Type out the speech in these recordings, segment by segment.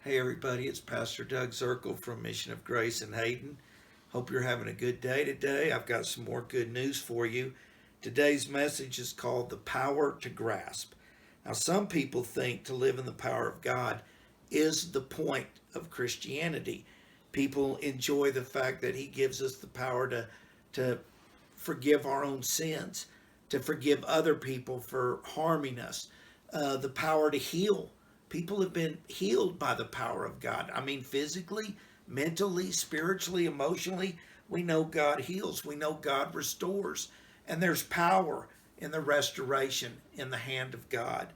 Hey everybody, it's Pastor Doug Zirkle from Mission of Grace in Hayden. Hope you're having a good day today. I've got some more good news for you. Today's message is called The Power to Grasp. Now, some people think to live in the power of God is the point of Christianity. People enjoy the fact that He gives us the power to forgive our own sins, to forgive other people for harming us, the power to heal. People have been healed by the power of God. I mean, physically, mentally, spiritually, emotionally, we know God heals. We know God restores. And there's power in the restoration in the hand of God.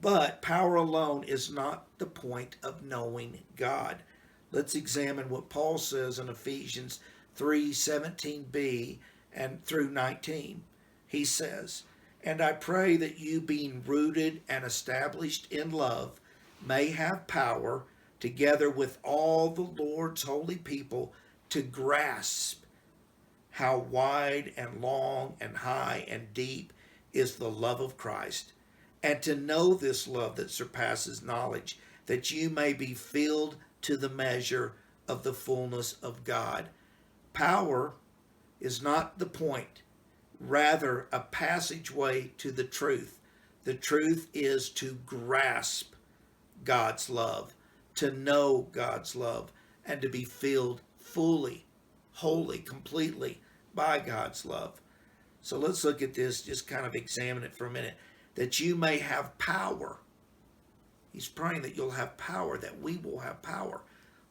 But power alone is not the point of knowing God. Let's examine what Paul says in Ephesians 3:17b and through 19. He says, "And I pray that you, being rooted and established in love, may have power, together with all the Lord's holy people, to grasp how wide and long and high and deep is the love of Christ, and to know this love that surpasses knowledge, that you may be filled to the measure of the fullness of God." Power is not the point, rather a passageway to the truth. The truth is to grasp God's love, to know God's love, and to be filled fully, wholly, completely by God's love. So let's look at this, just kind of examine it for a minute. That you may have power. He's praying that you'll have power, that we will have power.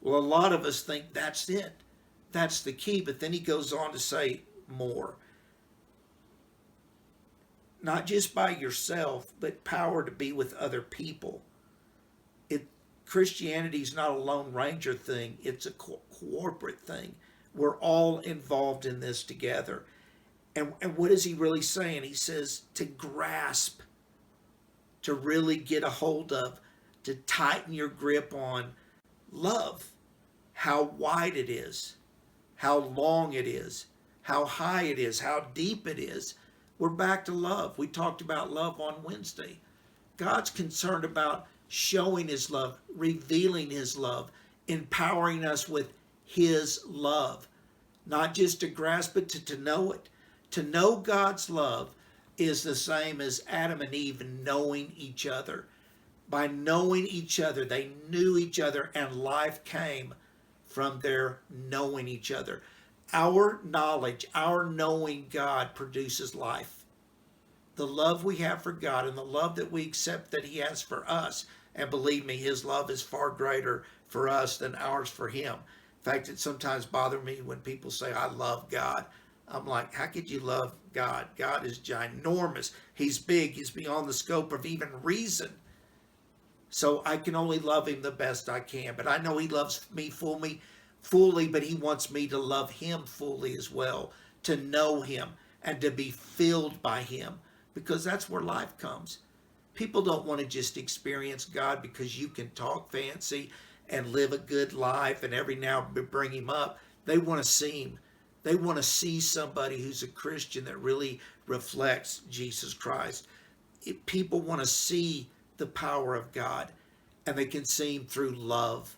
Well, a lot of us think that's it. That's the key. But then he goes on to say more. Not just by yourself, but power to be with other people. Christianity is not a Lone Ranger thing. It's a corporate thing. We're all involved in this together. And what is he really saying? He says to grasp, to really get a hold of, to tighten your grip on love, how wide it is, how long it is, how high it is, how deep it is. We're back to love. We talked about love on Wednesday. God's concerned about showing His love, revealing His love, empowering us with His love. Not just to grasp it, to know it. To know God's love is the same as Adam and Eve knowing each other. By knowing each other, they knew each other, and life came from their knowing each other. Our knowledge, our knowing God produces life. The love we have for God and the love that we accept that He has for us, and believe me, His love is far greater for us than ours for Him. In fact, it sometimes bothers me when people say, "I love God." I'm like, how could you love God? God is ginormous. He's big. He's beyond the scope of even reason. So I can only love Him the best I can. But I know He loves me fully, but He wants me to love Him fully as well, to know Him and to be filled by Him, because that's where life comes. People don't want to just experience God because you can talk fancy and live a good life and every now and then bring Him up. They want to see Him. They want to see somebody who's a Christian that really reflects Jesus Christ. People want to see the power of God, and they can see Him through love.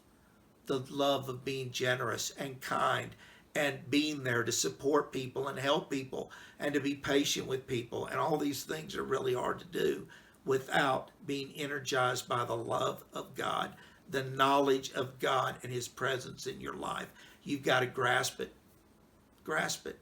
The love of being generous and kind and being there to support people and help people and to be patient with people. And all these things are really hard to do without being energized by the love of God, the knowledge of God and His presence in your life. You've got to grasp it. Grasp it.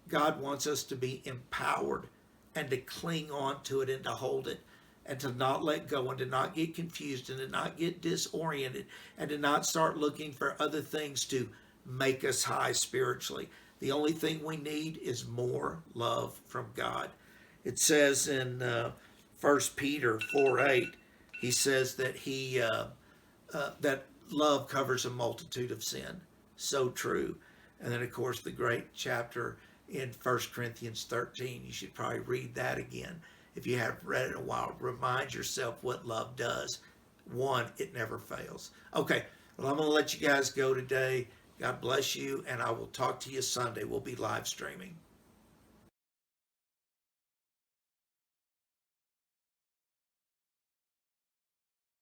God wants us to be empowered and to cling on to it and to hold it and to not let go and to not get confused and to not get disoriented and to not start looking for other things to make us high spiritually. The only thing we need is more love from God. It says in 1 Peter 4:8, he says that that love covers a multitude of sin. So true. And then, of course, the great chapter in 1 Corinthians 13. You should probably read that again. If you haven't read it in a while, remind yourself what love does. One, it never fails. Okay, well, I'm going to let you guys go today. God bless you, and I will talk to you Sunday. We'll be live streaming.